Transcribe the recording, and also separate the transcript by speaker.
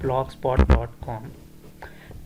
Speaker 1: .blogspot.com۔